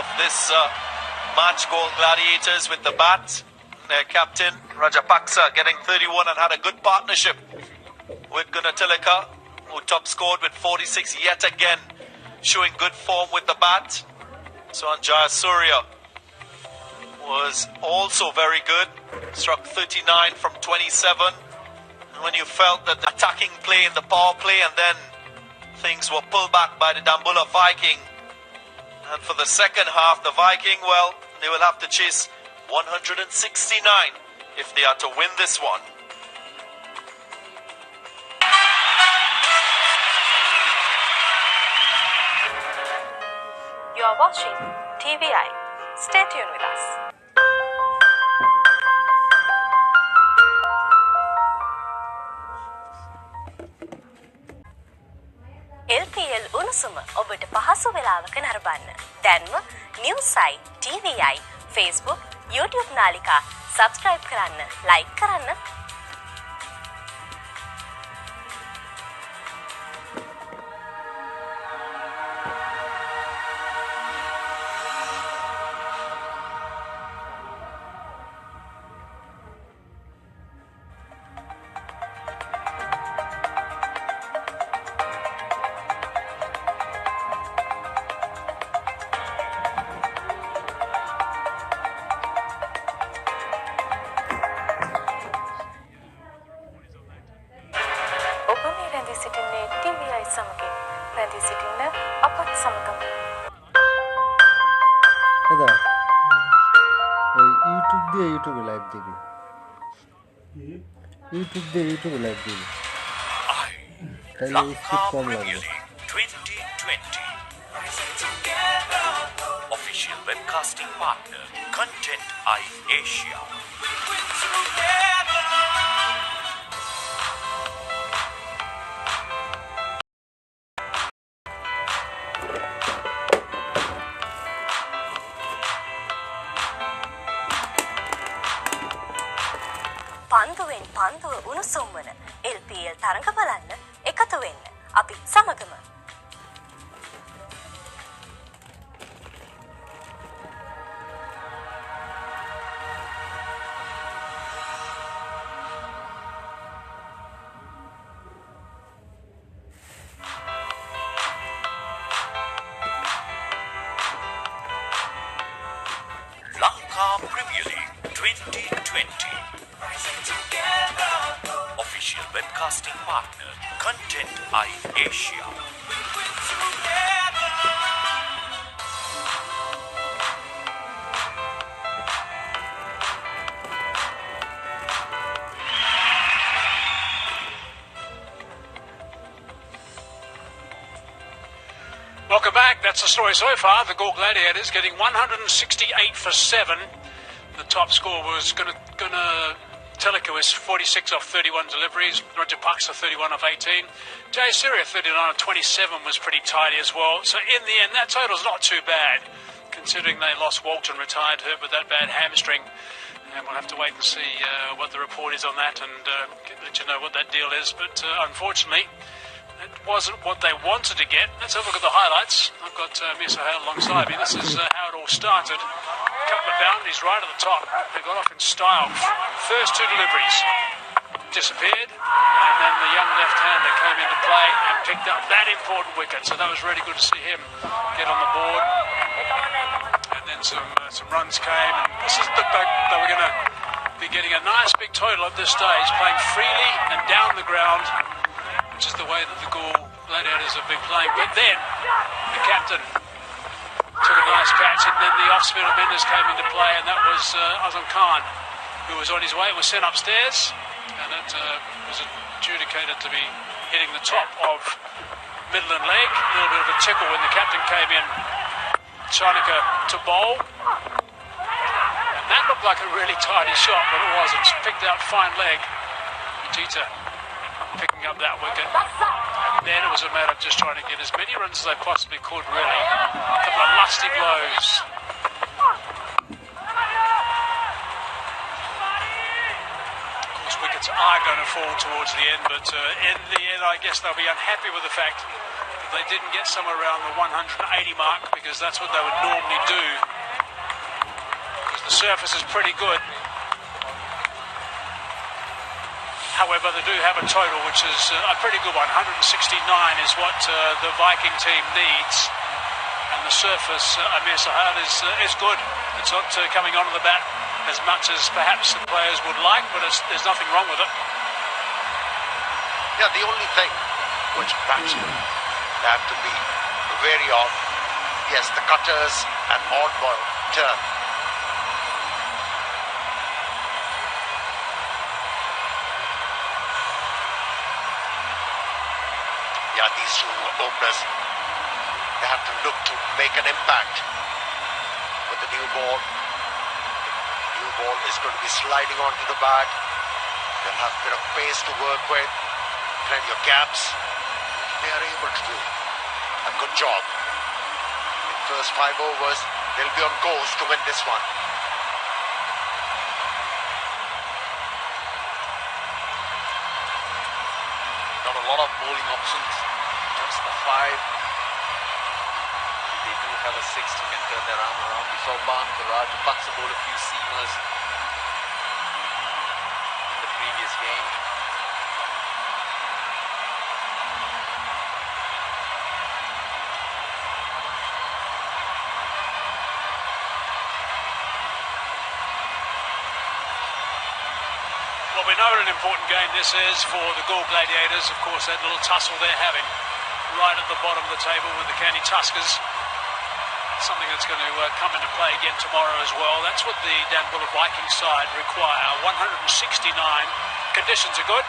of this match, Galle Gladiators, with the bat. Their captain, Rajapaksa, getting 31 and had a good partnership with Gunatilaka, who top scored with 46 yet again, showing good form with the bat. Sanjaya Surya was also very good, struck 39 from 27. And when you felt that the attacking play in the power play, and then things were pulled back by the Dambulla Viiking. And for the second half, the Viking, well, they will have to chase 169 if they are to win this one. You are watching TVI. Stay tuned with us. LPL උණුසුම ඔබට පහසු වෙලාවක නරඹන්න. දැන්ම news site TVI Facebook YouTube නාලිකා subscribe කරන්න, like කරන්න. TVI සමගින් රැඳී සිටින්න අපත් සමගම. එදා YouTube live දෙවි. YouTube live දෙවි. Lanka Primiam 2020. Official webcasting partner, Content Eye Asia. පන්දුවෙන් පන්දුව උණුසුම් වන LPL තරඟ බලන්න එකතු වෙන්න අපි සමගම. Lanka Primiam 2020. Official webcasting partner, Content Eye Asia. Welcome back. That's the story so far. The Galle Gladiators getting 168 for 7. The top score was Teleka was 46 off 31 deliveries. Rajapaksa 31 off 18. Jay Surya 39 off 27 was pretty tidy as well. So in the end, that total's not too bad, considering they lost Walton, retired, hurt with that bad hamstring. And we'll have to wait and see what the report is on that and let you know what that deal is. But unfortunately, it wasn't what they wanted to get. Let's have a look at the highlights. I've got Mr. Hale alongside me. This is how it all started. A couple of boundaries right at the top. They got off in style. First two deliveries disappeared, and then the young left-hander came into play and picked up that important wicket. So that was really good to see him get on the board. And then some runs came, and this is they were going to be getting a nice big total at this stage, playing freely and down the ground, which is the way that the Galle Gladiators have been playing. But then the captain took a nice catch, and then the off-spin of Mendes came into play, and that was Azam Khan, who was on his way. It was sent upstairs, and it was adjudicated to be hitting the top of middle and leg. A little bit of a tickle when the captain came in, Chanaka to bowl. And that looked like a really tidy shot, but it wasn't. Picked out fine leg. Vijita picking up that wicket. And then it was a matter of just trying to get as many runs as they possibly could, really. A couple of lusty blows. Of course, wickets are going to fall towards the end, but in the end, I guess they'll be unhappy with the fact that they didn't get somewhere around the 180 mark, because that's what they would normally do surface is pretty good. However, they do have a total, which is a pretty good one. 169 is what the Viking team needs. And the surface, Amir Sahal, is good. It's not coming onto the bat as much as perhaps the players would like, but there's nothing wrong with it. Yeah, the only thing which batsmen have to be wary of, yes, the cutters and odd ball turn. Yeah, these two openers, they have to look to make an impact with the new ball. The new ball is going to be sliding onto the bat. They'll have a bit of pace to work with. Plenty of gaps. They are able to do a good job. In first 5 overs, they'll be on course to win this one. Not a lot of bowling options, just the 5. They do have a 6 who can turn their arm around. We saw Rajapaksa bowl a few seamers in the previous game. Well, we know what an important game this is for the Galle Gladiators. Of course, that little tussle they're having right at the bottom of the table with the Canny Tuskers. Something that's going to come into play again tomorrow as well. That's what the Dambulla Viiking side require. 169. Conditions are good.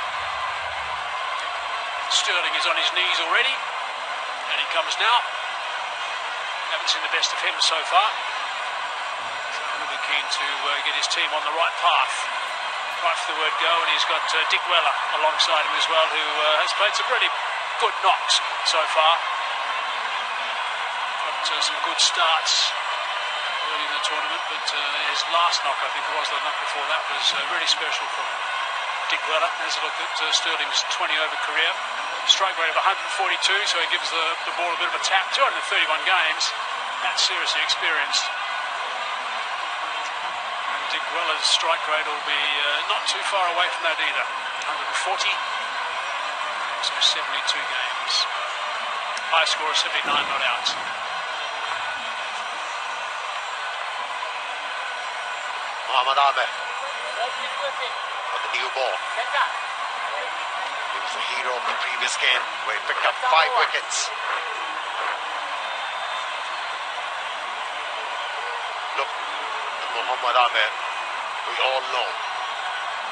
Sterling is on his knees already. And he comes now. Haven't seen the best of him so far. So he'll be keen to get his team on the right path. Right for the word go, and he's got Dick Weller alongside him as well, who has played some really good knocks so far. Got some good starts early in the tournament, but his last knock, I think it was the knock before that, was really special from Dick Weller. There's a look at Sterling's 20-over career. Strike rate of 142, so he gives the ball a bit of a tap. 231 games. That's seriously experienced. Dick Weller's strike rate will be not too far away from that either. 140, so 72 games. High score of 79 not out. Mohammad Ahmed for the new ball. He was the hero of the previous game where he picked up 5 wickets. Look, Mohammad Ahmed, we all know,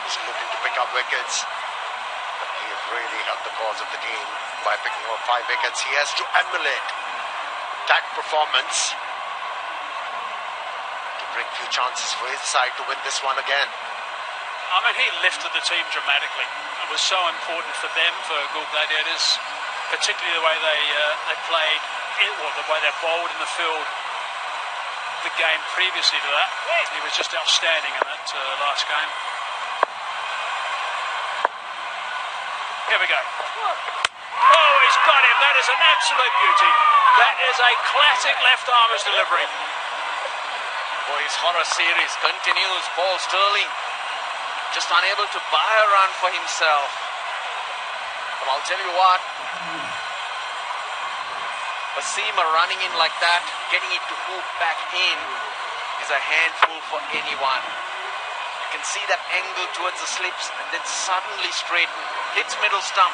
is looking to pick up wickets. But he has really helped the cause of the team by picking up 5 wickets. He has to emulate that performance to bring few chances for his side to win this one again. I mean, he lifted the team dramatically. It was so important for them, for Galle Gladiators, particularly the way they played, or the way they bowled in the field. The game previously to that, he was just outstanding in that last game. Here we go. Oh, he's got him. That is an absolute beauty. That is a classic left-armer's delivery. Boy, his horror series continues. Paul Sterling just unable to buy a run for himself. But I'll tell you what, a seamer running in like that, getting it to move back in, is a handful for anyone. You can see that angle towards the slips and then suddenly straighten. Hits middle stump.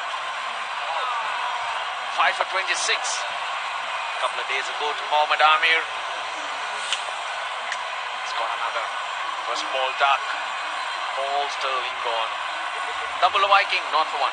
5 for 26. A couple of days ago to Mohammad Amir. He's got another. First ball duck. Paul Sterling gone. Dambulla Viiking, not for 1.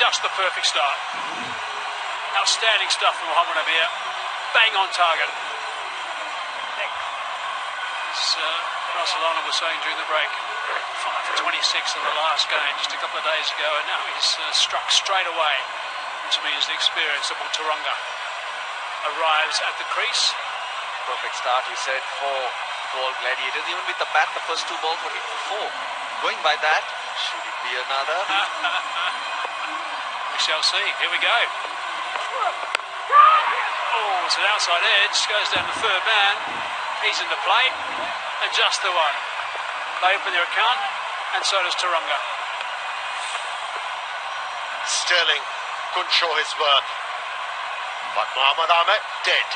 just the perfect start. Outstanding stuff from Muhammad Amir. Bang on target. As Barcelona was saying during the break, 5 for 26 in the last game just a couple of days ago, and now he's struck straight away, which means the experience of Tauranga arrives at the crease. Perfect start, you said, for Galle Gladiators. Even with the bat, the first 2 balls were hit for 4. Going by that, should it be another? We shall see. Here we go. Oh, it's an outside edge. Goes down the third man. He's in the plate. And just the one. They open their account. And so does Tauranga. Sterling couldn't show his worth, but Mohammad Ahmed did.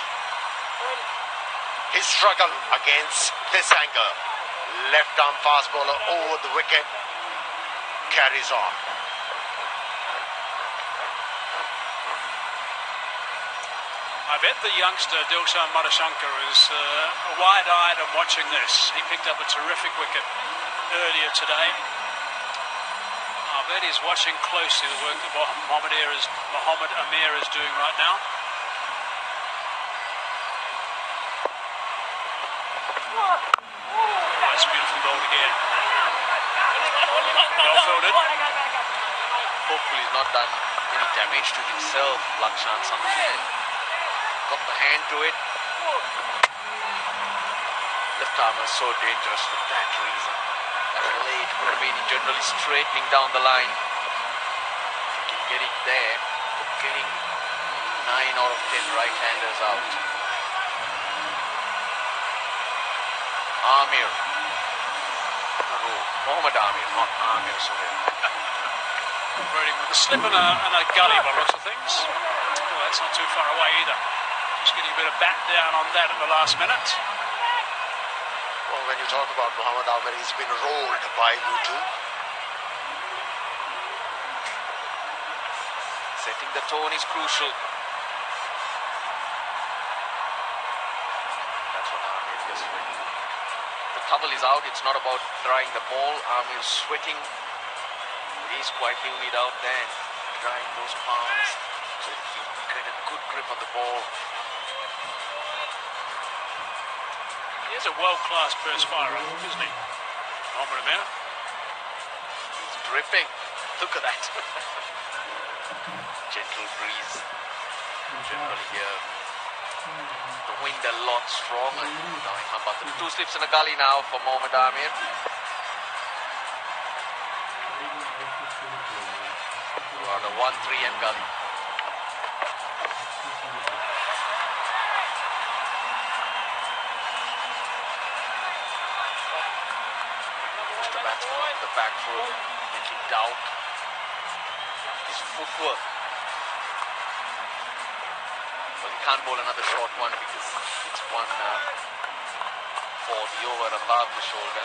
His struggle against this angle, left arm fast bowler over the wicket, carries on. I bet the youngster Dilshan Madashankar is wide-eyed and watching this. He picked up a terrific wicket earlier today. I bet he's watching closely the work that Mohammad Amir is doing right now. Oh, that's beautifully bowled again. Well fielded. Hopefully he's not done any damage to himself, Lakshan Samson. Got the hand to it. Left arm is so dangerous for that reason. That late remaining generally straightening down the line. If you can get it there, you're getting 9 out of 10 right-handers out. Amir. Mohammad Amir, not Amir Sohail. Birding with a slip and a gully by lots of things. Oh, that's not too far away either. Just getting a bit of bat down on that at the last minute. Well, when you talk about Mohammad Ahmed, he's been rolled by you two. Setting the tone is crucial. That's what Amir is sweating. The towel is out. It's not about drying the ball. Amir is sweating. He's quite humid out there. Drying those palms so that he can get a good grip on the ball. He is a world-class perspirer, isn't he? Mohammad Amir. He's dripping. Look at that. Gentle breeze. Generally here. The wind a lot stronger. The 2 slips in a gully now for Mohammad Amir. The 1-3 and gully. The batsman on the back foot, making doubt his footwork. Well, he can't bowl another short one because it's one for the over above the shoulder.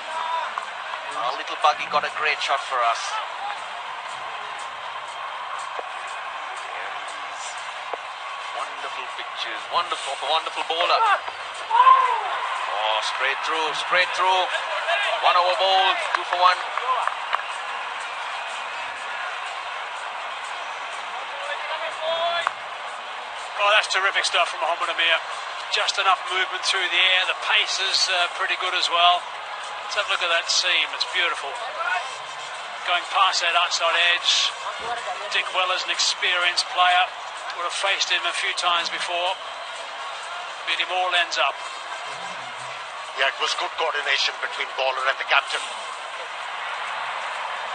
Our little buggy got a great shot for us. There he is. Wonderful pictures. Wonderful bowler. Oh, straight through. 1 over ball, 2 for 1. Oh, that's terrific stuff from Mohammad Amir. Just enough movement through the air. The pace is pretty good as well. Let's have a look at that seam. It's beautiful. Going past that outside edge. Dick Weller's an experienced player. Would have faced him a few times before. Beat him all ends up. Yeah, it was good coordination between bowler and the captain.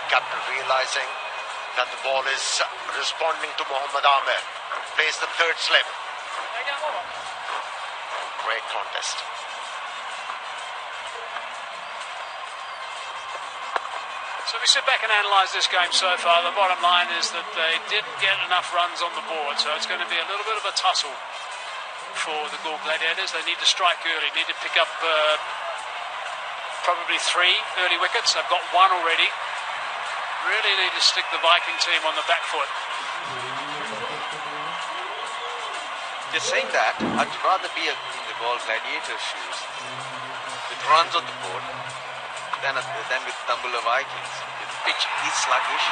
Captain realizing that the ball is responding to Mohammad Ahmed. Plays the 3rd slip. Great contest. So if we sit back and analyse this game so far, the bottom line is that they didn't get enough runs on the board, so it's going to be a little bit of a tussle for the Galle Gladiators. They need to strike early, need to pick up probably 3 early wickets. They've got 1 already. Really need to stick the Viking team on the back foot. Just saying that, I'd rather be in the Galle Gladiators' shoes with runs on the board than with Dambulla Vikings. The pitch is sluggish.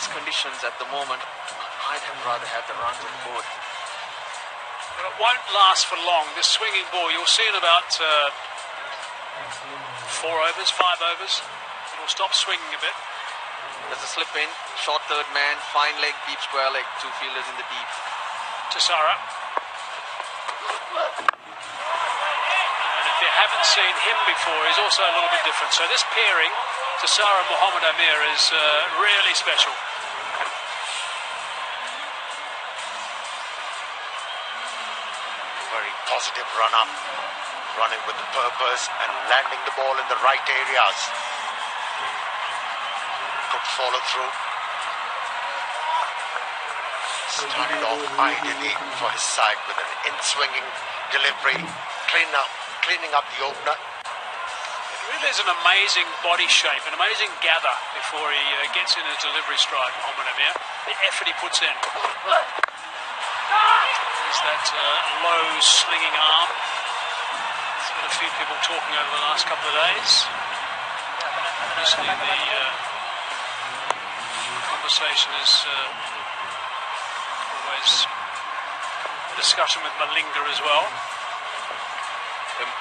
these conditions at the moment, I'd have rather have the runs on board. Well, it won't last for long. This swinging ball, you'll see in about 4 overs, 5 overs. It'll stop swinging a bit. There's a slip in, short third man, fine leg, deep square leg, 2 fielders in the deep. Tassara. And if you haven't seen him before, he's also a little bit different. So this pairing, Tassara and Mohammed Amir, is really special. Very positive run-up, running with the purpose and landing the ball in the right areas. Could follow through. Started off ideally for his side with an in-swinging delivery, cleaning up the opener. It really is an amazing body shape, an amazing gather before he gets in his delivery stride, Mohammed Amir. The effort he puts in. There's that low slinging arm. It's got a few people talking over the last couple of days. Obviously the conversation is always a discussion with Malinga as well.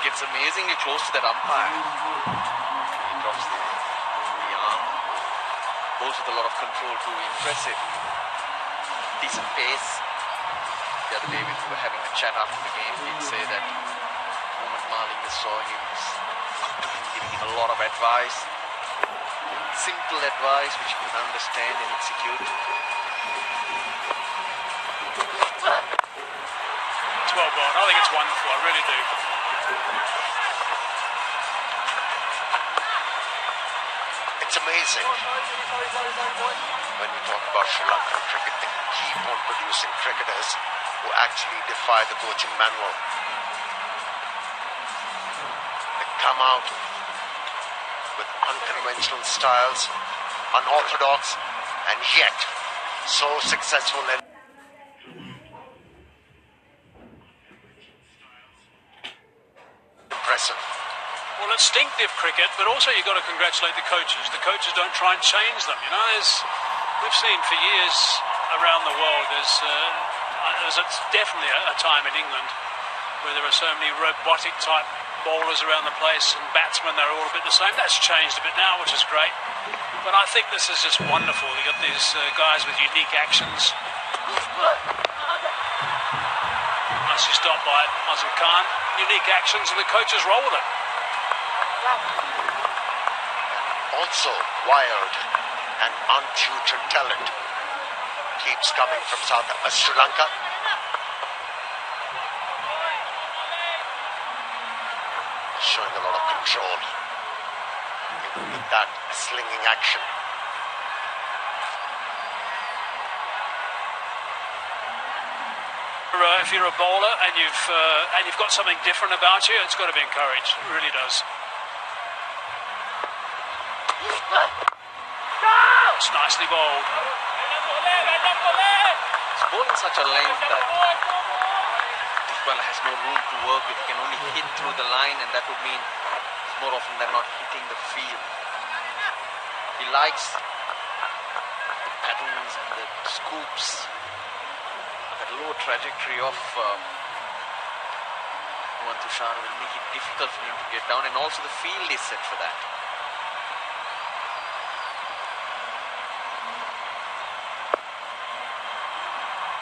Gets amazingly close to that umpire. He drops the arm. Bowls with a lot of control too. Impressive. Decent pace. The other day when we were having a chat after the game, he'd say that the moment Malinga saw him, was up to him, giving him a lot of advice. Simple advice which he could understand and execute. 12 ball. I think it's wonderful. I really do. It's amazing. When we talk about Sri Lankan cricket, they keep on producing cricketers who actually defy the coaching manual. They come out with unconventional styles, unorthodox, and yet so successful and impressive. Well, instinctive cricket, but also you've got to congratulate the coaches. The coaches don't try and change them. You know, we've seen for years around the world, there's definitely a time in England where there are so many robotic type bowlers around the place and batsmen, they're all a bit the same. That's changed a bit now, which is great. But I think this is just wonderful. You've got these guys with unique actions. Nicely stopped by Mazhar Khan. Unique actions, and the coaches roll with it. Also, wild and untutored talent keeps coming from Sri Lanka. Showing a lot of control, even with that slinging action. If you're a bowler and you've got something different about you, it's got to be encouraged. It really does. It's nicely bowled. It's bowling such a length that Dikwala has no room to work with. He can only hit through the line, and that would mean more often than not hitting the field. He likes the patterns and the scoops. That low trajectory of Tushar will make it difficult for him to get down, and also the field is set for that.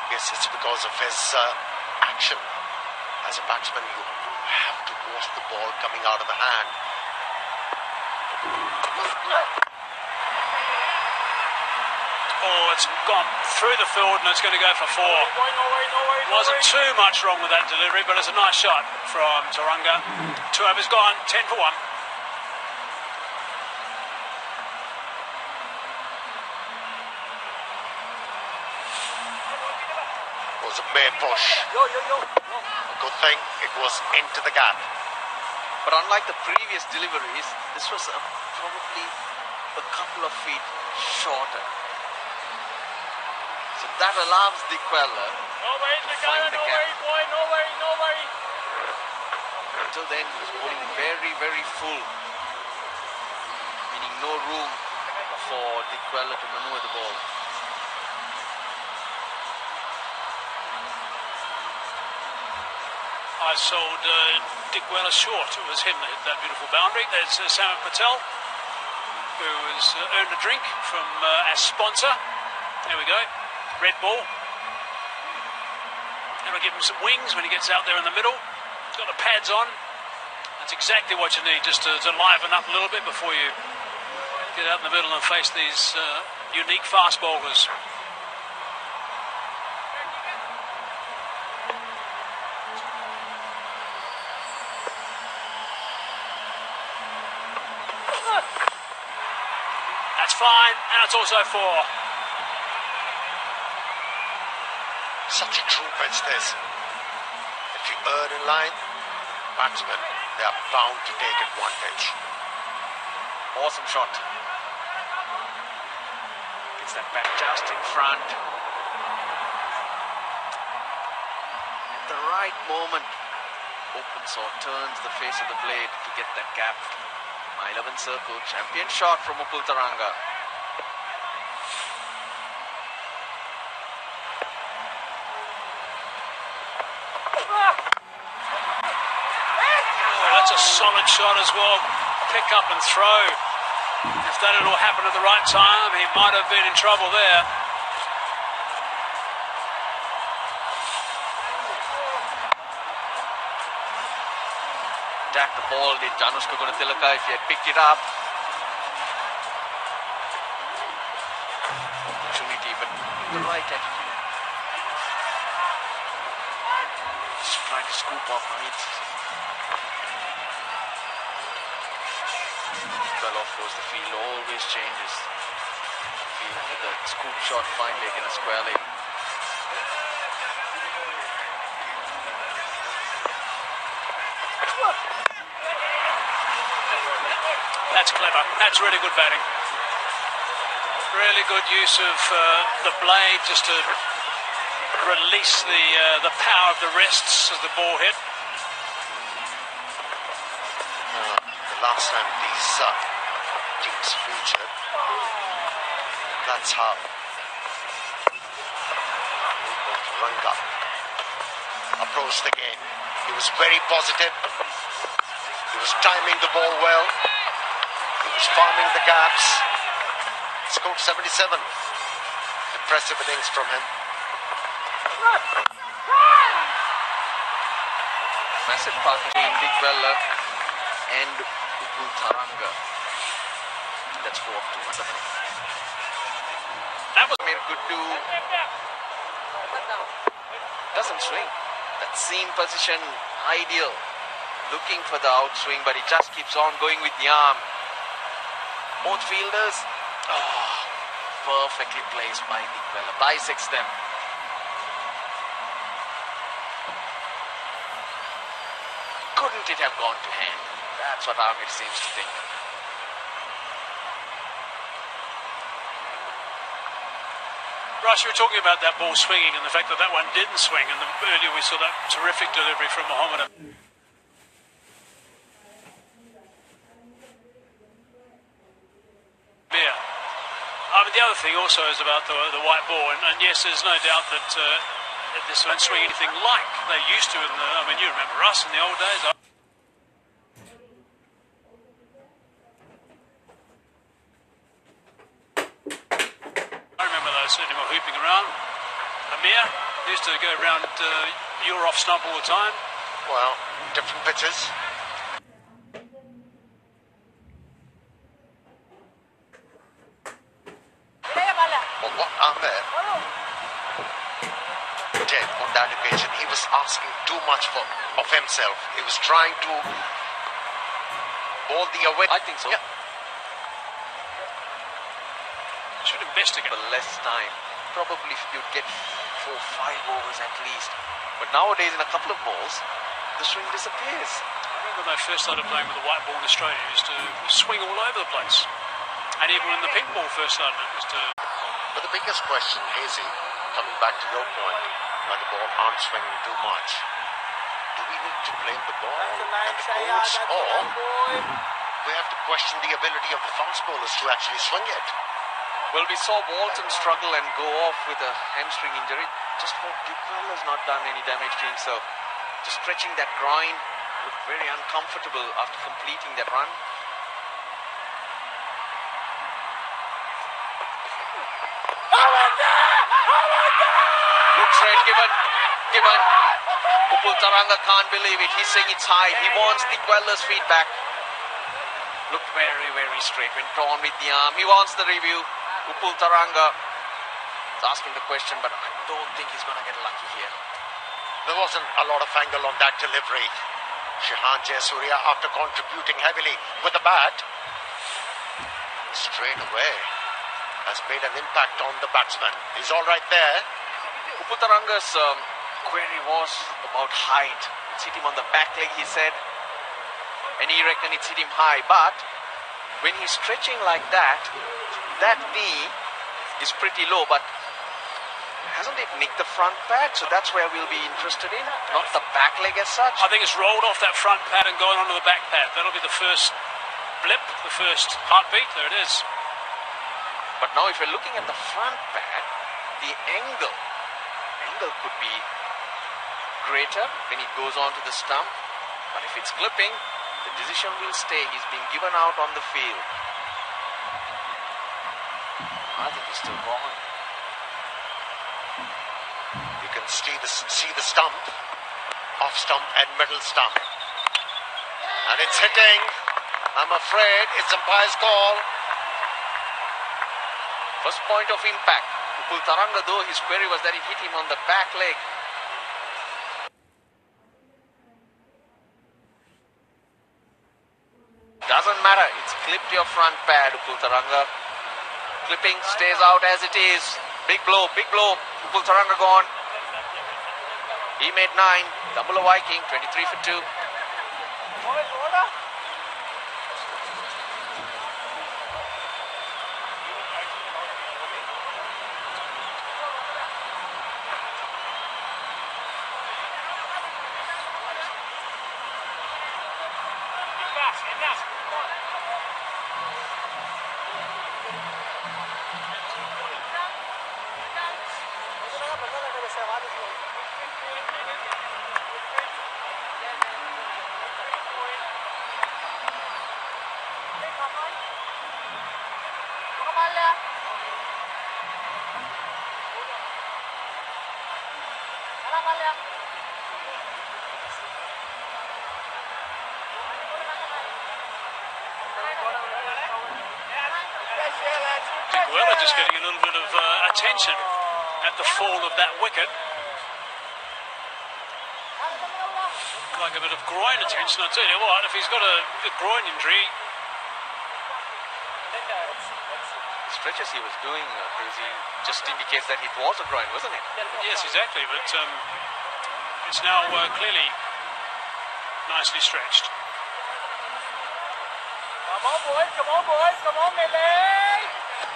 Yes, it's because of his action. As a batsman, you have to watch the ball coming out of the hand. Oh, it's gone through the field and it's going to go for 4. Wasn't too much wrong with that delivery, but it's a nice shot from Taranga. 2 overs gone, 10 for 1. It was a mere push. A good thing it was into the gap. But unlike the previous deliveries, this was probably a couple of feet shorter. So that allows Dikwala to find the gap. Until then, he was bowling very, very full, meaning no room for Dikwala to maneuver the ball. I sold Dick Weller short. It was him that hit that beautiful boundary. There's Sam Patel, who has earned a drink from our sponsor. There we go. Red ball. That'll give him some wings when he gets out there in the middle. He's got the pads on. That's exactly what you need, just to liven up a little bit before you get out in the middle and face these unique fast bowlers. That's fine, and it's also 4. Such a true pitch this. If you err in line, batsmen, they are bound to take advantage. Awesome shot. Gets that back just in front. At the right moment, opens or turns the face of the blade to get that gap. My 11 circle, champion shot from Mukul Taranga. That's a solid shot as well. Pick up and throw. If that had all happened at the right time, he might have been in trouble there. Attack the ball, did Janushka Gunatilaka if he had picked it up. Opportunity, but the right attitude. Just trying to scoop off Hamid. Well, of course, the field always changes. Field with the scoop shot, fine leg and a square leg. That's clever. That's really good batting. Really good use of the blade just to release the power of the wrists as the ball hit. The last time these teams featured, that's how Lanka approached the game. He was very positive. He was timing the ball well. He was farming the gaps. Scored 77. Impressive innings from him. Massive partnership between Dick Weller and Mukul Taranga. That's 4 of 2. That was Amir could do. Doesn't swing. That seam position, ideal. Looking for the outswing, but he just keeps on going with the arm. Both fielders, perfectly placed by Dick Weller. Bisects them. Couldn't it have gone to hand? That's what Amir seems to think. Russ, you were talking about that ball swinging and the fact that that one didn't swing, and earlier we saw that terrific delivery from Mohammed. Yeah. The other thing also is about the white ball, and yes, there's no doubt that this won't swing anything like they used to in the. I mean, you remember us in the old days. Certainly were hooping around. Amir used to go around your off stump all the time. Well, different pitches. Well, what Amir did on that occasion, he was asking too much of himself. He was trying to bowl the away. I think so. Yeah. Should investigate. For less time. Probably you'd get 4-5 overs at least. But nowadays, in a couple of balls, the swing disappears. I remember when they first started playing with the white ball in Australia, it used to swing all over the place. And even when the pink ball first started, it was to. But the biggest question, Hazy, coming back to your point, why the ball aren't swinging too much. Do we need to blame the ball and the coach, or we have to question the ability of the fast bowlers to actually swing it? Well, we saw Walton struggle and go off with a hamstring injury. Just hope Dick Weller's not done any damage to himself. just stretching that groin. Looked very uncomfortable after completing that run. Looks red, given. Upul Taranga can't believe it. He's saying it's high. He wants the queller's feedback. Looked very, very straight. Went on with the arm. He wants the review. Upul Taranga is asking the question, but I don't think he's going to get lucky here. There wasn't a lot of angle on that delivery. Shihan Jayasuriya, after contributing heavily with the bat, straight away has made an impact on the batsman. He's all right there. Upul Taranga's query was about height. It's hit him on the back leg, he said. And he reckoned it's hit him high. But when he's stretching like that, that knee is pretty low. But hasn't it nicked the front pad? So that's where we'll be interested in, not the back leg as such. I think it's rolled off that front pad and gone onto the back pad. That'll be the first blip, the first heartbeat. There it is. But now if you're looking at the front pad, the angle could be greater when it goes onto the stump. But if it's clipping, the decision will stay. He's been given out on the field. I think he's still gone. You can see the stump, off stump and middle stump. And it's hitting. I'm afraid it's umpire's call. First point of impact. Upul Taranga, though, his query was that it hit him on the back leg. Doesn't matter. It's clipped your front pad, Upul Taranga. Clipping stays out as it is. Big blow, big blow. Upul Taranga gone. He made 9. Dambulla Viiking, 23 for 2. Well, just getting a little bit of attention at the fall of that wicket. Like a bit of groin attention. I'll tell you what, if he's got a groin injury. The stretches he was doing, Crazy, just indicates that it was a groin, wasn't it? Yes, exactly. But it's now clearly nicely stretched. Come on, boys. Come on, boys. Come on, Mele.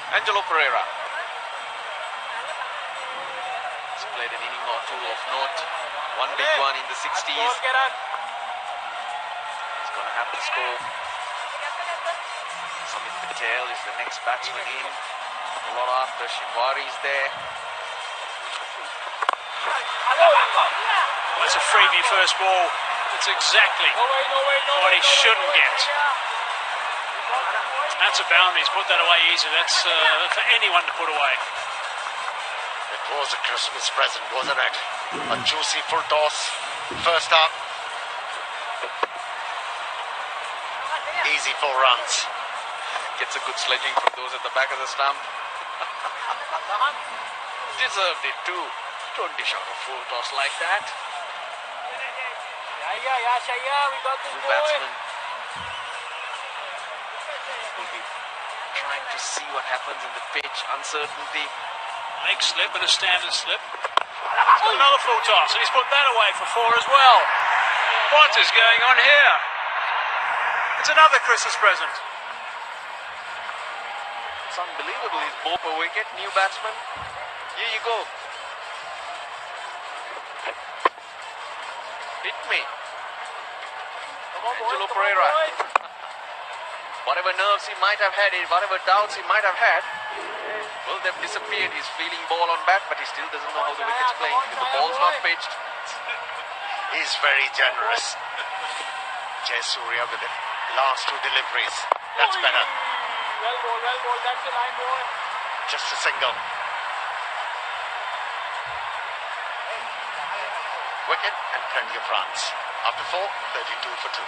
Angelo Pereira. He's played an inning or two of note. One big one in the 60s. He's going to have to score. Samit Patel is the next batsman in. A lot after Shinwari is there. Well, that's a freebie first ball. That's exactly what he shouldn't get. That's a boundary. He's put that away easy. That's for anyone to put away. It was a Christmas present, wasn't it? A juicy full toss. First up. Easy 4 runs. Gets a good sledging from those at the back of the stump. Deserved it too. Don't dish out a full toss like that. Yeah, we got this Two boy. batsmen will be trying to see what happens in the pitch. Uncertainty. Leg slip and a standard slip. He's got another full toss, and he's put that away for 4 as well. What is going on here? It's another Christmas present. It's unbelievable. He's bowled per wicket. New batsman. Here you go. Hit me. Angelo Pereira. Whatever nerves he might have had, whatever doubts he might have had, well, they've disappeared. He's feeling ball on bat, but he still doesn't know how the wicket's playing because the ball's not pitched. He's very generous. Jay Surya with the last two deliveries. That's better. Well ball, that's the line, boy. Just a single. Wicket and plenty of runs. After 4, 32 for 2.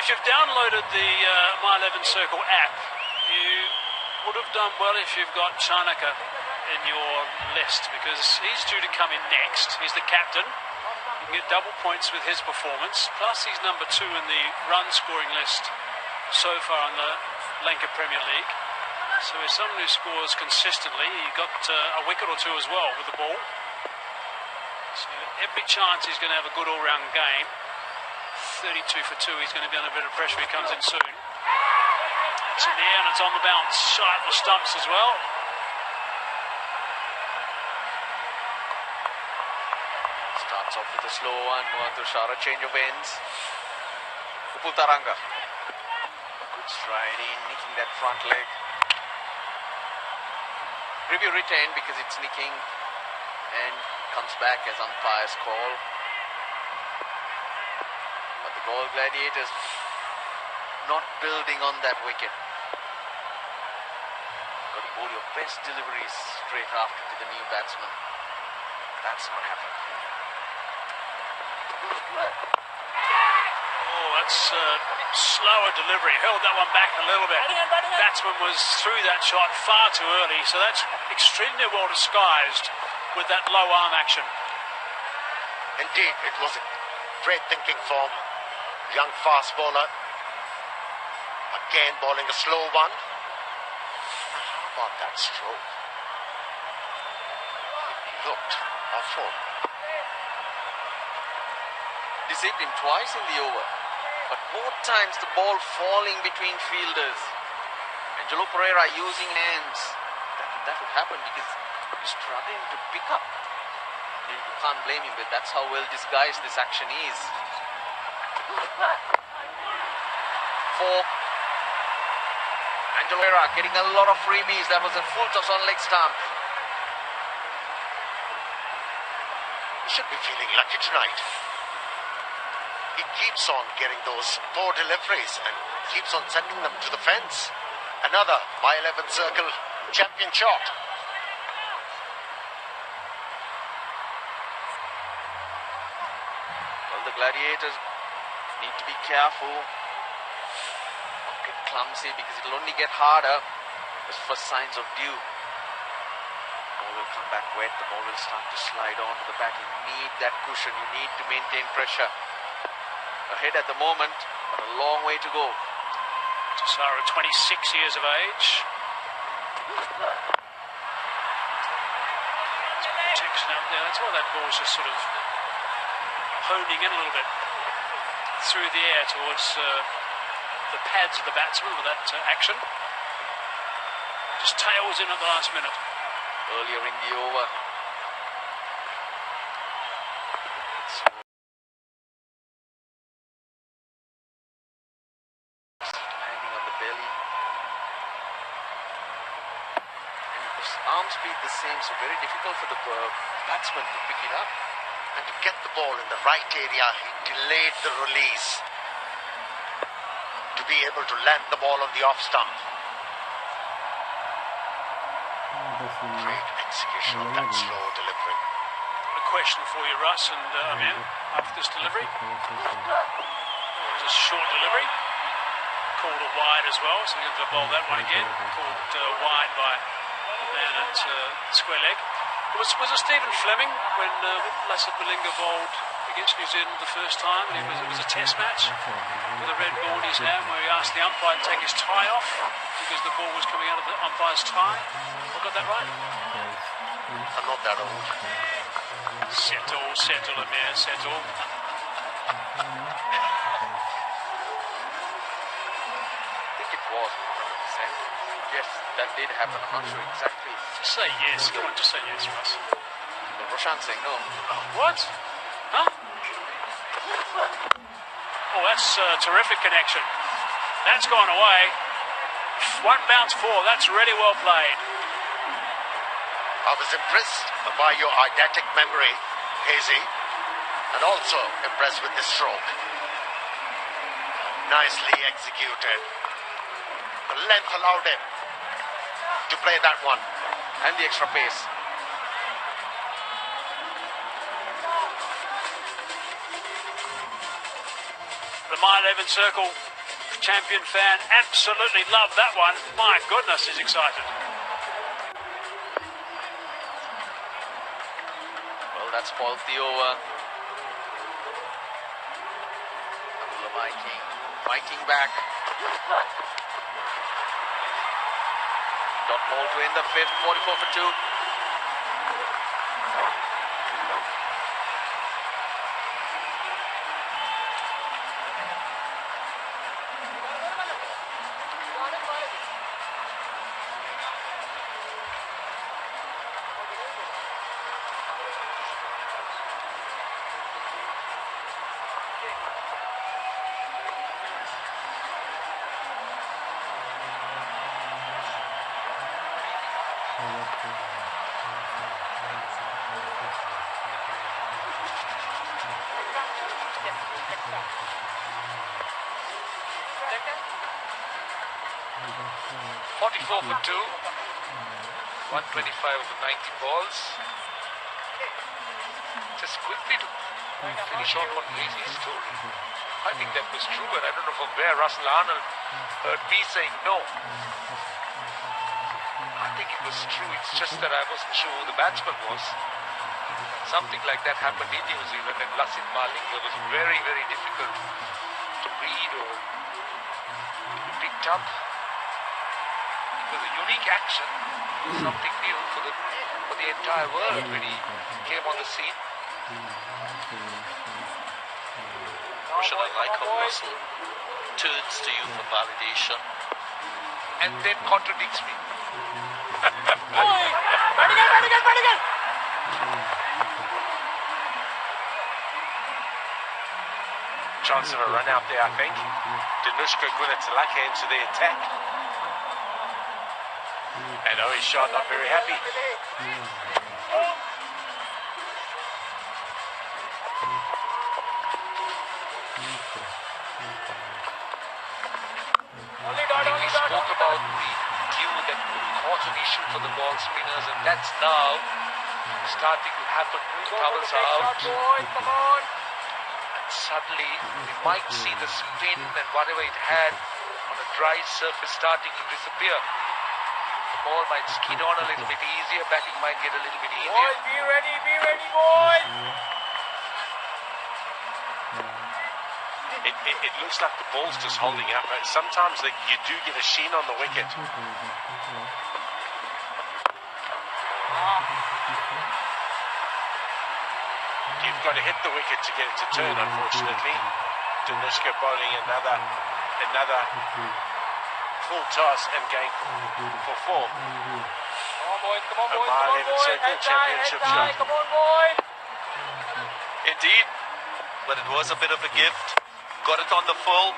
If you've downloaded the My 11 Circle app, you would have done well if you've got Chanaka in your list, because he's due to come in next. He's the captain. You can get double points with his performance, plus he's number 2 in the run scoring list so far in the Lanka Premier League. So he's someone who scores consistently. He got a wicket or 2 as well with the ball. So every chance he's going to have a good all-round game. 32 for 2, he's going to be under a bit of pressure. He comes in soon. It's in the air and it's on the bounce. Shy at the stumps as well. Starts off with a slow one. Mohan Tushara, change of ends. Upul Taranga. Good stride in, nicking that front leg. Review retained because it's nicking and comes back as umpire's call. But the Galle Gladiators not building on that wicket. Got to bowl your best deliveries straight after to the new batsman. That's not happened. Oh, that's slower delivery. Held that one back a little bit. Batsman was through that shot far too early, so that's extremely well disguised with that low arm action. Indeed, it was a great thinking form. Young fast bowler. Again bowling a slow one. How about that stroke? It looked awful. Deceived him twice in the over, but both times the ball falling between fielders. Angelo Pereira using hands. That would happen because he's struggling to pick up. You can't blame him, but that's how well disguised this action is. 4. Angelo Pereira getting a lot of freebies. That was a full toss on leg stump. He should be feeling lucky tonight. He keeps on getting those poor deliveries and keeps on sending them to the fence. Another My 11 Circle champion shot. Well, the Gladiators need to be careful. Not get clumsy because it'll only get harder as first signs of dew. The ball will come back wet. The ball will start to slide onto the bat. You need that cushion. You need to maintain pressure. Ahead at the moment, but a long way to go. Sarah, 26 years of age. Protection out there. That's why that ball's just sort of honing in a little bit through the air towards the pads of the batsman with that action. Just tails in at the last minute. Earlier in the over. Arm speed the same, so very difficult for the batsman to pick it up. And to get the ball in the right area, he delayed the release to be able to land the ball on the off stump. Great execution of that slow delivery. A question for you, Russ, and Amir, after this delivery. It was a short delivery. Called a wide as well, so we're going to bowl that one again. Called wide by the man at square leg. Was it Stephen Fleming when Lasse Malinga bowled against New Zealand the first time? And it was a test match with a red ball in his hand where he asked the umpire to take his tie off because the ball was coming out of the umpire's tie. I got that right? I'm not that old. Settle, Amir, settle. I think it was 100%. Yes, that did happen. I'm not sure exactly. Just say yes. Come on, just say yes, Russ. But Roshan saying no. Oh, what? Huh? Oh, that's a terrific connection. That's gone away. One bounce four. That's really well played. I was impressed by your eidetic memory, Hazy, and also impressed with the stroke. Nicely executed. The length allowed him to play that one. And the extra pace. The Mile 11 Circle champion fan absolutely loved that one. My goodness, he's excited. Well, that spoiled the over. Dambulla Viiking fighting back. Dot ball to end the fifth, 44 for 2. For 2, 125 over 90 balls. Just quickly to finish off on Hazy's story. I think that was true, but I don't know from where Russell Arnold heard me saying no. I think it was true, it's just that I wasn't sure who the batsman was. Something like that happened in New Zealand, and Lasse Malinga was very, very difficult to read or to be picked up. It was a unique action, something new for the entire world when he came on the scene. Should I like how Russell turns to you for validation And then contradicts me. Chance of a run out there, I think. Danushka Gunatilaka into the attack. And Owen Shah not very happy. We spoke about the dew that caused an issue for the ball spinners, and that's now starting to happen. Towels are out. And suddenly we might see the spin and whatever it had on a dry surface starting to disappear. The ball might skid on a little bit easier, batting might get a little bit easier. Boys, be ready, boys! It looks like the ball's just holding up. Sometimes you do get a sheen on the wicket. You've got to hit the wicket to get it to turn, unfortunately. Danushka bowling another full toss and going for four. Come on, boys, come on, boys, Mile come on, 11 boys! Circle Head Championship high, shot. come on, boys! Indeed, but it was a bit of a gift. Got it on the full.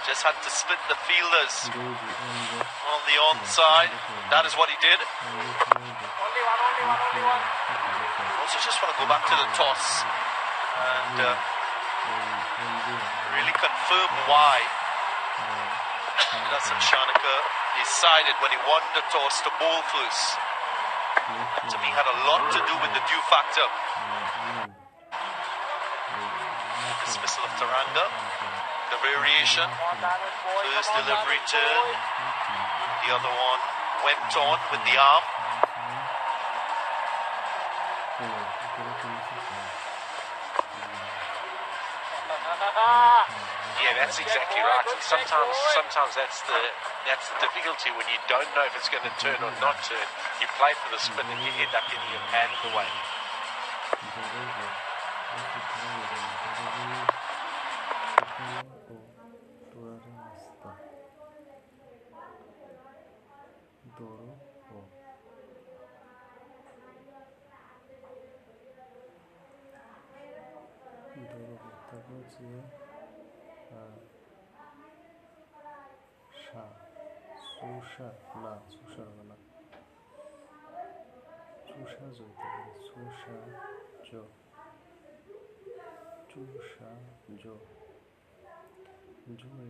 Just had to split the fielders on the onside. That is what he did. Only one. Also just want to go back to the toss and really confirm why Dasan Shanaka decided when he won the toss to bowl first. That to me had a lot to do with the dew factor. Dismissal of Taranga, the variation, first delivery turn, the other one went on with the arm. Yeah, that's exactly right. And sometimes that's the difficulty when you don't know if it's going to turn or not turn. You play for the spin and you end up getting your pad in the way.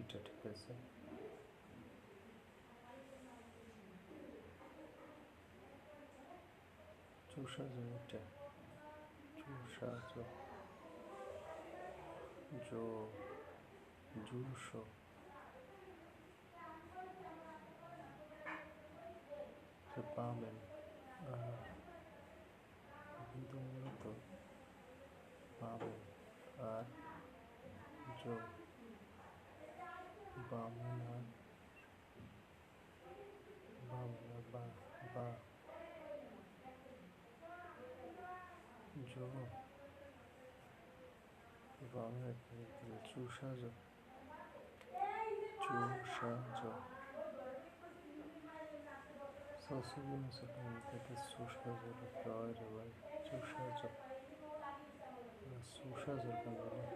এটা ঠিক আছে চুষা জো এটা চুষা জো জো জুশো পাবেন কিন্তু মূলত পাবেন আর জো বামনা বামনা বা বা জো বামনা চুষা জো চুষা জো Sosubun sebenarnya susha zor kawai rabai susha zor kan rabai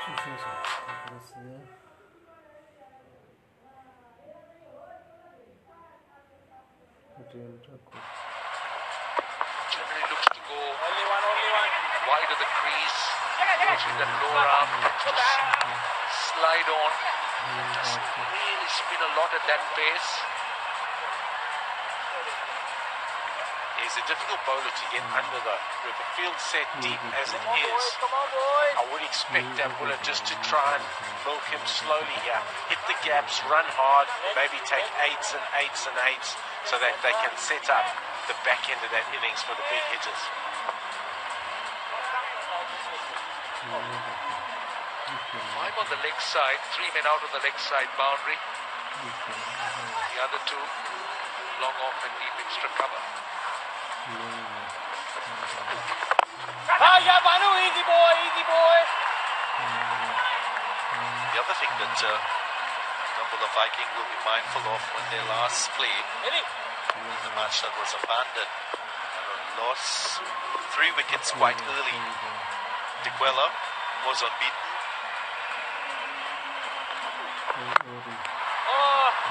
susha zor terus ya Generally looks to go wide of the crease, using that lower arm to slide on. Doesn't really spin a lot at that pace. He's a difficult bowler to get under though. With the field set deep as it is, I would expect Dambulla just to try and milk him slowly here. Hit the gaps, run hard, maybe take eights and eights and eights so that they can set up the back end of that innings for the big hitters. Five on the leg side, 3 men out on the leg side boundary. The other two long off and deep extra cover. Yeah, Banu, easy boy, easy boy. The other thing that Dambulla Viking will be mindful of when they last played in the match that was abandoned and lost 3 wickets quite early. Dikwela was unbeaten.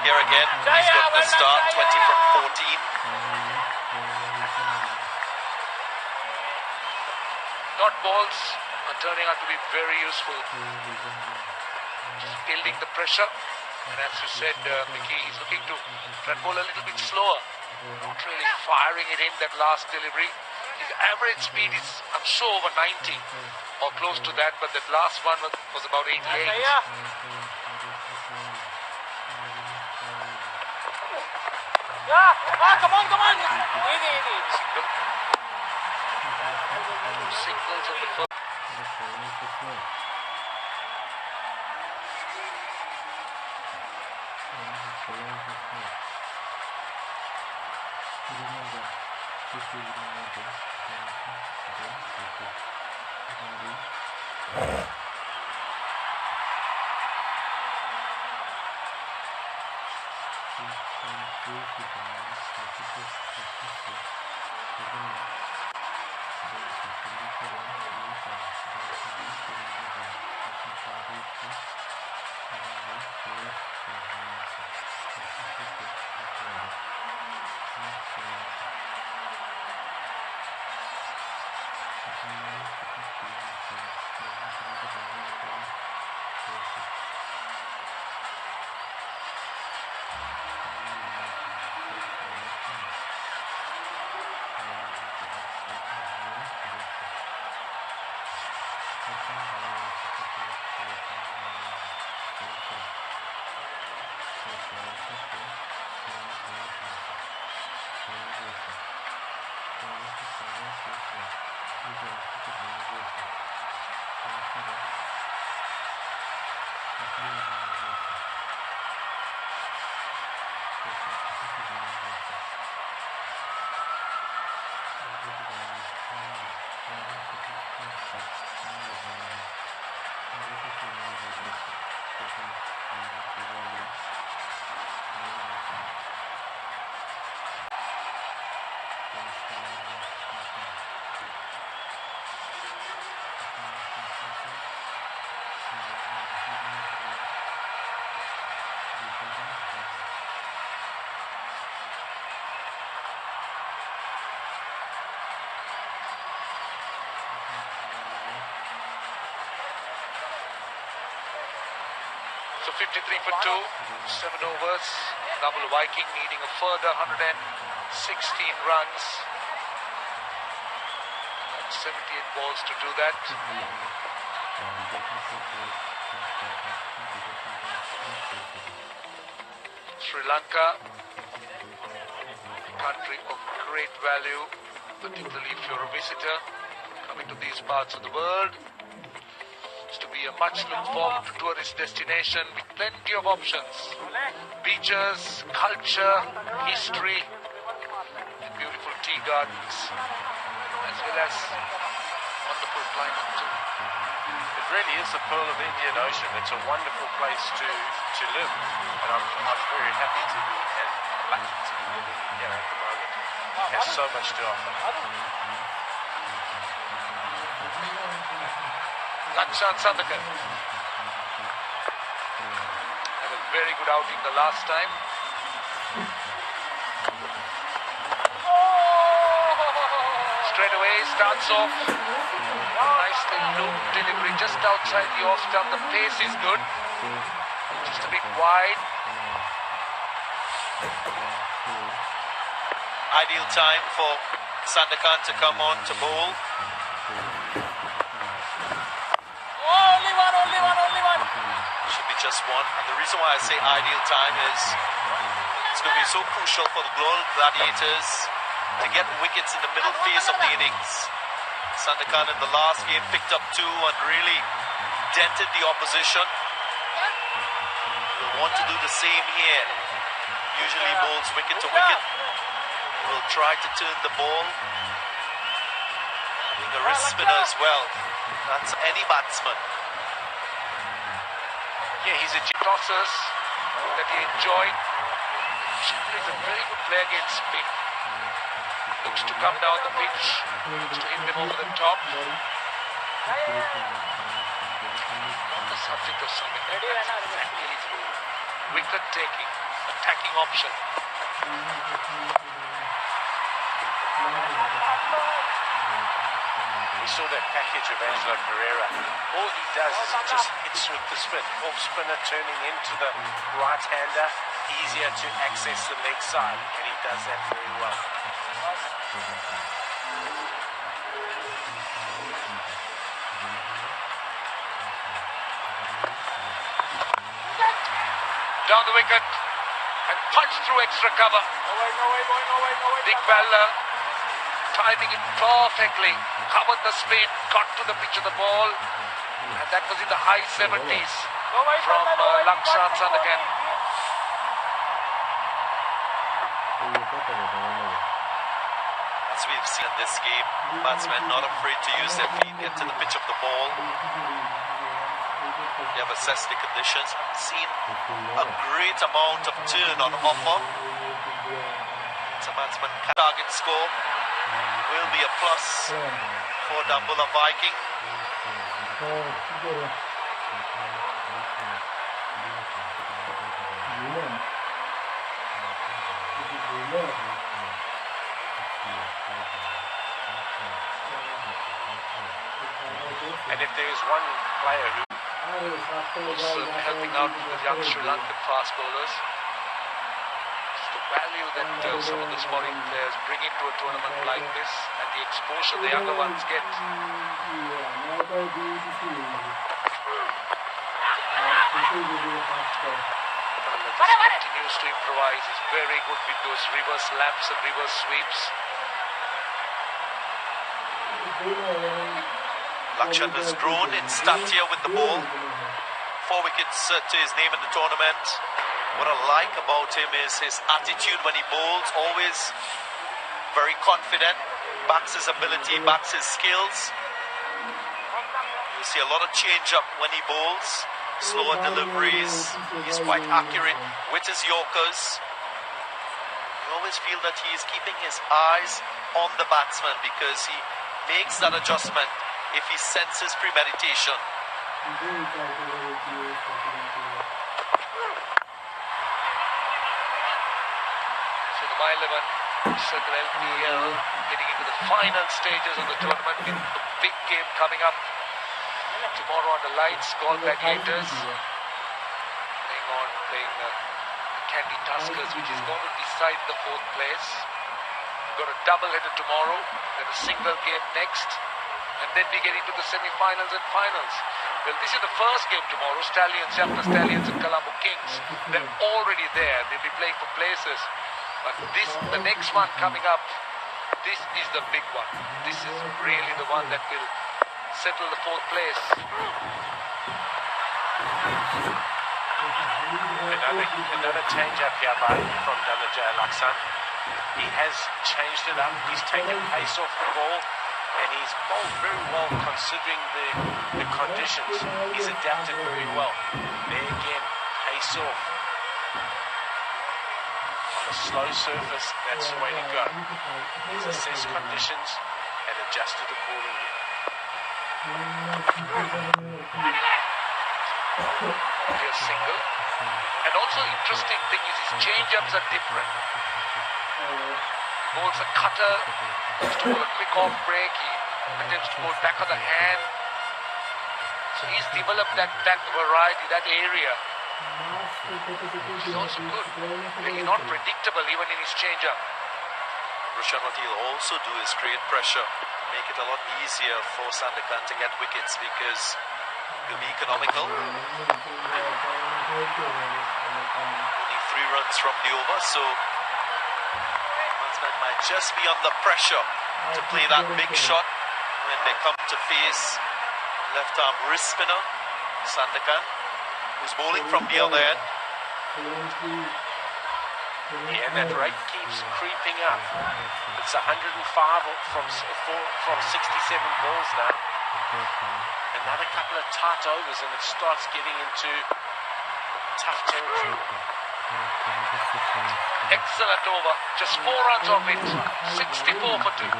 Here again, he's got the start, 20 from 14. Dot balls are turning out to be very useful. Just building the pressure. And as you said, Mickey, he's looking to try and bowl a little bit slower. Not really firing it in that last delivery. His average speed is, I'm sure, over 90 or close to that, but that last one was about 88. Yeah, come on. Easy. Signals on the first. So 53 for 2, 7 overs. Dambulla Viiking needing a further 116 runs. And 78 balls to do that. Sri Lanka, a country of great value, particularly if you're a visitor coming to these parts of the world. To be a much looked forward to tourist destination with plenty of options. Beaches, culture, history, and beautiful tea gardens, as well as wonderful climate too. It really is the pearl of the Indian Ocean. It's a wonderful place to live, and I'm very happy to be and lucky to be living here at the moment. It has so much to offer. Lanka Sandakan had a very good outing the last time. Straight away starts off. Nicely looped delivery just outside the off stump. The pace is good. Just a bit wide. Ideal time for Sandakan to come on to bowl. Only one. Should be just one. And the reason why I say ideal time is it's going to be so crucial for the Galle Gladiators to get wickets in the middle phase of the innings. Sandakan in the last game picked up 2 and really dented the opposition. Will want to do the same here. Usually bowls wicket to wicket. Will try to turn the ball. Being a wrist spinner as well. That's any batsman. Yeah, he's a tosses that he enjoyed. He's a very good player against spin. Looks to come down the pitch, looks to hit them over the top. Not the subject of something like that. Exactly through wicket taking, attacking option. We saw that package of Angelo Pereira. All he does is he just hits with the spin. Off spinner turning into the right-hander, easier to access the leg side, and he does that very well. Down the wicket and punched through extra cover. No way. Dick Valla timing it perfectly, covered the spin, got to the pitch of the ball, and that was in the high 70s from Lanka Sandakan. As we've seen in this game, batsmen not afraid to use their feet, get to the pitch of the ball. They have assessed the conditions, seen a great amount of turn on offer. So batsman target score will be a plus for Dambulla Viiking. And if there is one player who Also helping out with the young Sri Lankan fast bowlers. It's the value that some of the foreign players bring into a tournament like this, and the exposure the younger ones get. Continues to improvise. He's very good with those reverse laps and reverse sweeps. Lakshan has grown in stature with the ball. 4 wickets to his name in the tournament. What I like about him is his attitude when he bowls, always very confident, backs his ability, backs his skills. You see a lot of change up when he bowls, slower deliveries, he's quite accurate with his Yorkers. You always feel that he is keeping his eyes on the batsman because he makes that adjustment if he senses premeditation. So the My 11 Circle LPL getting into the final stages of the tournament with a big game coming up tomorrow on the lights. Galle Gladiators playing Candy Tuskers, which is going to decide the 4th place. We've got a double-header tomorrow, then a single game next, and then we get into the semi-finals and finals. Well, this is the first game tomorrow, Jaffna Stallions and Colombo Kings. They're already there, they'll be playing for places. But the next one coming up, this is the big one. This is really the one that will settle the 4th place. Another change-up here from Dambulla Viiking. He has changed it up. He's taken pace off the ball, and he's bowled very well considering the conditions. He's adapted very well. There again, pace off. On a slow surface, that's the way to go. He's assessed conditions and adjusted accordingly. Clear single. And also interesting thing is his change-ups are different. He bowls a cutter, goes to bowl a quick off break, he attempts to bowl back of the hand. So he's developed that variety, that area. Which is also good. Really not predictable even in his change-up. Rushan, what he'll also do is create pressure, make it a lot easier for Sandakan to get wickets because he'll be economical. Only 3 runs from the over, so batsman might just be under pressure to play that big shot when they come to face left arm wrist spinner Sandakan, who's bowling from the other end. Yeah, that rate keeps creeping up. It's 105 from 67 balls now. Another couple of tight overs and it starts getting into tough territory. Excellent over. Just 4 runs off it. 64 for 2.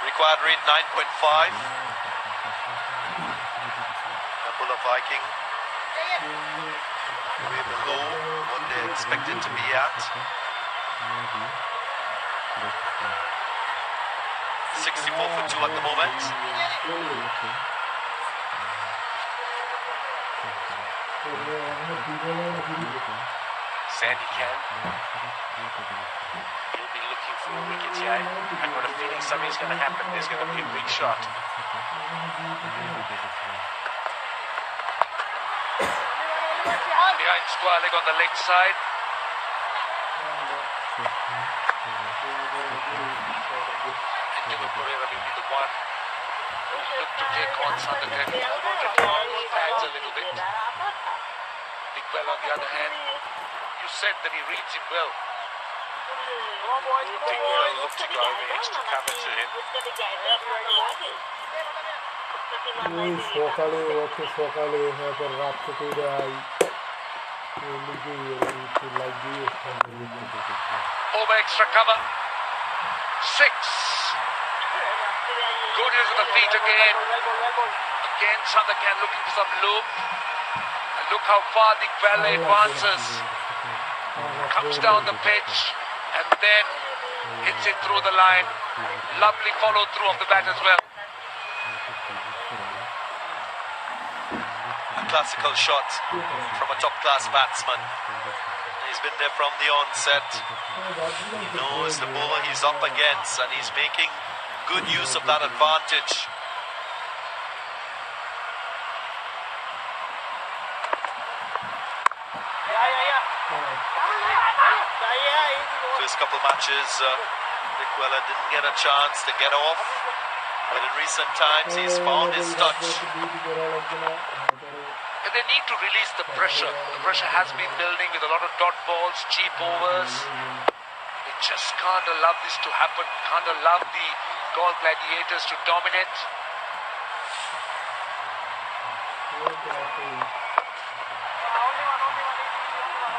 Required rate 9.5. Dambulla Viiking way below what they're expected to be at. 64 for 2 at the moment. Sandy can. He'll be looking for a wicket here. I've got a feeling something's going to happen. There's going to be a big shot. Behind square leg on the leg side. Pereira will be the one who look to take on Sandakan. Pads a little bit. Big Well on the other hand, you said that he reads him well. Big Well look to go over extra cover to him. Over extra cover. 6. Good use of the feet again. Again, Sandakan looking for some loop. And look how far the Galle advances. Comes down the pitch. And then hits it through the line. Lovely follow through of the bat as well. A classical shot from a top-class batsman. He's been there from the onset. He knows the bowler he's up against, and he's making good use of that advantage. First couple matches, Dikwella didn't get a chance to get off, but in recent times he's found his touch. And they need to release the pressure. The pressure has been building with a lot of dot balls, cheap overs. They just can't allow this to happen. Can't allow the Galle Gladiators to dominate.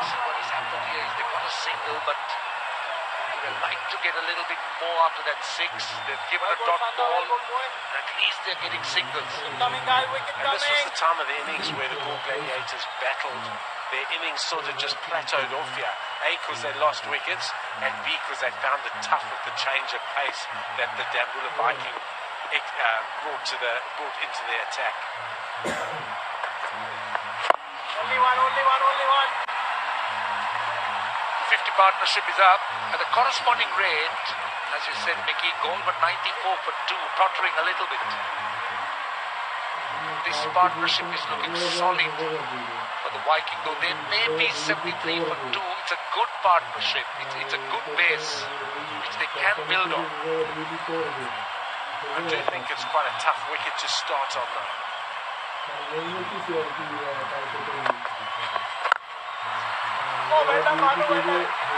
See what has happened here is they got a single, but they would like to get a little bit more after that six. They've given a dot ball, and at least they're getting singles. And this was the time of the innings where the Galle Gladiators battled. Their innings sort of just plateaued off here. A, because they lost wickets, and B, because they found it tough with the change of pace that the Dambulla Viiking brought into their attack. Only one. The 50 partnership is up, and the corresponding rate, as you said, Mickey, Galle were 94 for 2, tottering a little bit. This partnership is looking solid for the Viking, though they may be 73 for 2. It's a good partnership. It's a good base which they can build on. I do think it's quite a tough wicket to start on though.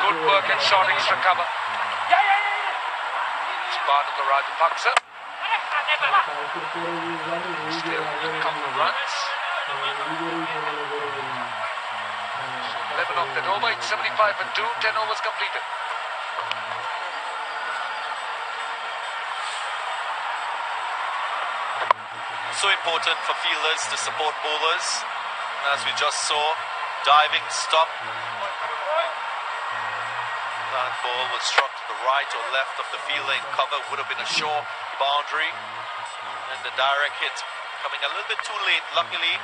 Good work and short extra cover. It's part of the Rajapaksa. Still a couple of runs. So 11 off that over. It's 75 for 2. 10 overs completed. So important for fielders to support bowlers. As we just saw, diving stop. That ball was struck to the right or left of the fielding cover. Would have been a sure boundary. And the direct hit coming a little bit too late. Luckily,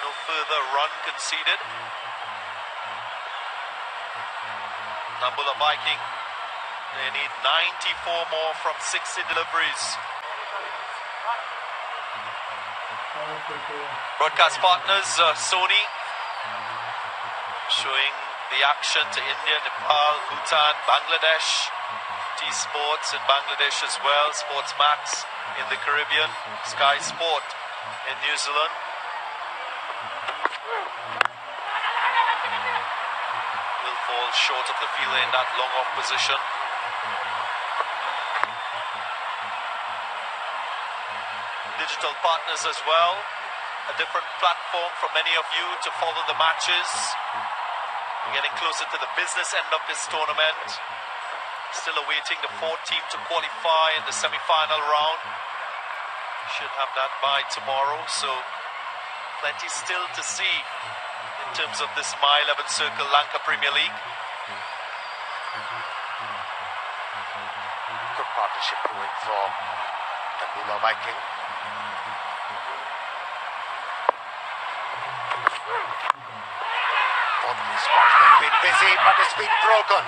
no further run conceded. Dambulla Viiking, they need 94 more from 60 deliveries. Broadcast partners, Sony, showing the action to India, Nepal, Bhutan, Bangladesh, T-Sports in Bangladesh as well, Sports Max in the Caribbean, Sky Sport in New Zealand. Will fall short of the fielder in that long off position. Digital partners as well, a different platform for many of you to follow the matches. We're getting closer to the business end of this tournament. Still awaiting the fourth team to qualify in the semi-final round. Should have that by tomorrow, so plenty still to see in terms of this My 11 Circle Lanka Premier League. Good partnership going for Dambulla Viiking. Both these spots have been busy, but it's been broken.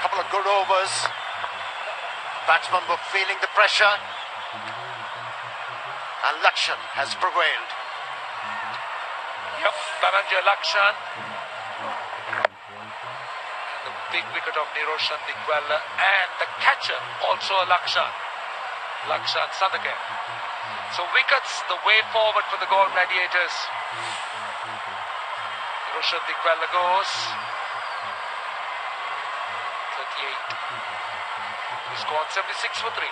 Couple of good overs. Batsmen were feeling the pressure, and Lakshan has prevailed. Yep, Dhananjay Lakshan. And the big wicket of Niroshan Dikwella, and the catcher also a Lakshan. Lakshan Sadake. So wickets, the way forward for the Galle Gladiators. Niroshan Dikwella goes. 38. He scored 76 for 3.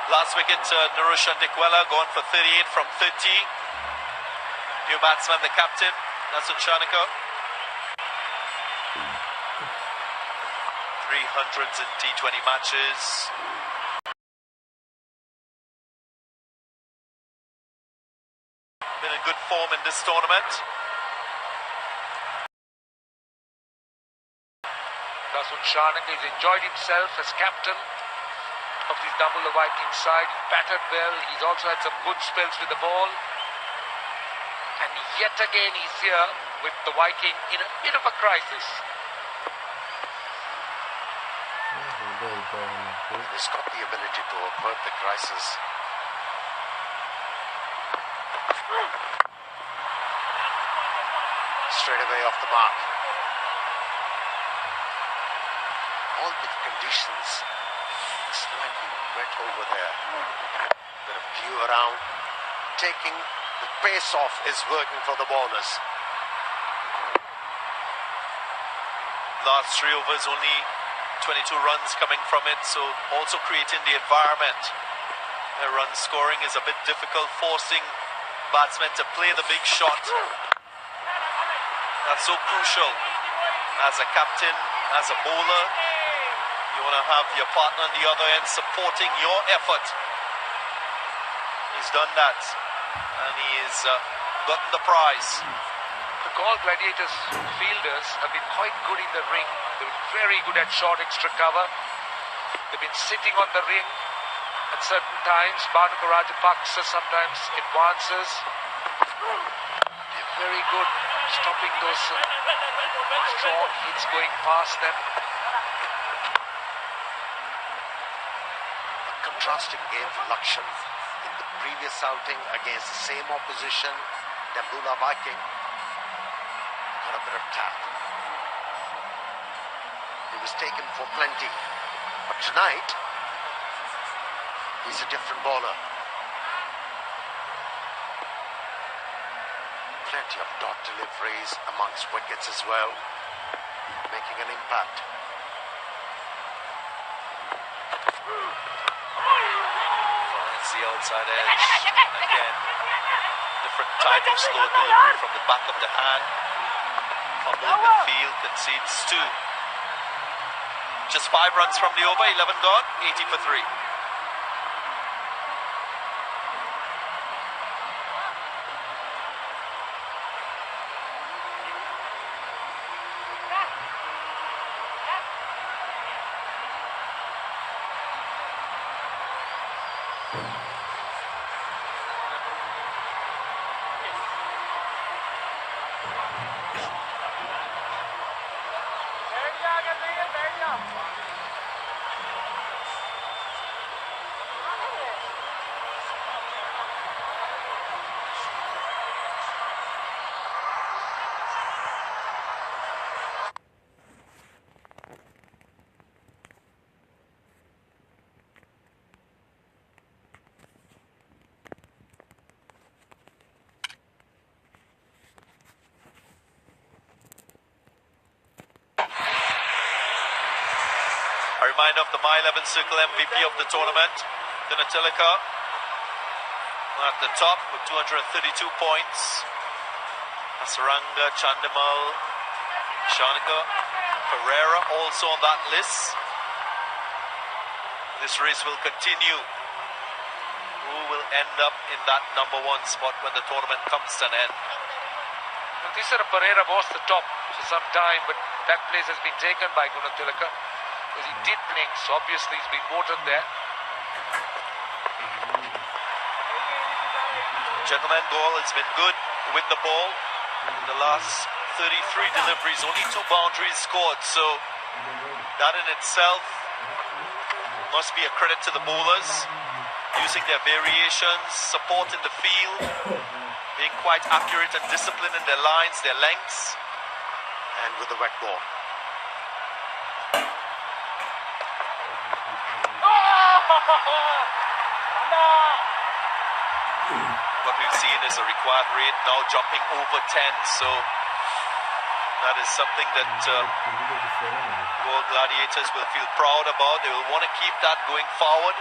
Last wicket, Narushan Dikwela going for 38 from 30. New batsman, the captain, Nasun Shanika. 300s in T20 matches. Been in good form in this tournament. Nasun Shanika has enjoyed himself as captain of this Dambulla Viking side. He batted well. He's also had some good spells with the ball. And yet again he's here with the Viking in a bit of a crisis. He's got the ability to avert the crisis. Straight away off the mark. All the conditions slightly wet over there. Bit of dew around. Taking the pace off is working for the bowlers. Last 3 overs, only 22 runs coming from it, so also creating the environment. The run scoring is a bit difficult, forcing batsmen to play the big shot. That's so crucial. As a captain, as a bowler, you want to have your partner on the other end supporting your effort. He's done that, and he's gotten the prize. The Galle Gladiators fielders have been quite good in the ring. They've been very good at short extra cover. They've been sitting on the ring at certain times. Bhanuka Rajapaksa sometimes advances. They're very good stopping those strong hits going past them. Contrasting game for Lakshan. In the previous outing against the same opposition, Dambulla Viking got a bit of tap. He was taken for plenty. But tonight, he's a different bowler. Plenty of dot deliveries amongst wickets as well, making an impact. Finds the outside edge. Again, different type of slow delivery from the back of the hand. Fumbling the field, concedes 2. Just 5 runs from the over, 11 gone, 80 for 3. A reminder of the My 11 Circle MVP of the tournament, Dinatilika, at the top with 232 points. Asaranga, Chandimal, Shanika, Pereira also on that list. This race will continue. Who will end up in that number 1 spot when the tournament comes to an end? Tisara Pereira was the top for some time, but that place has been taken by Gunatilaka. Because he did play, so obviously he's been voted there. Gentleman Galle has been good with the ball. In the last 33 deliveries, only 2 boundaries scored. So that in itself must be a credit to the bowlers. Using their variations, support in the field, being quite accurate and disciplined in their lines, their lengths. and with the wet ball. What we've seen is a required rate now jumping over 10, so that is something that Galle Gladiators will feel proud about. They will want to keep that going forward.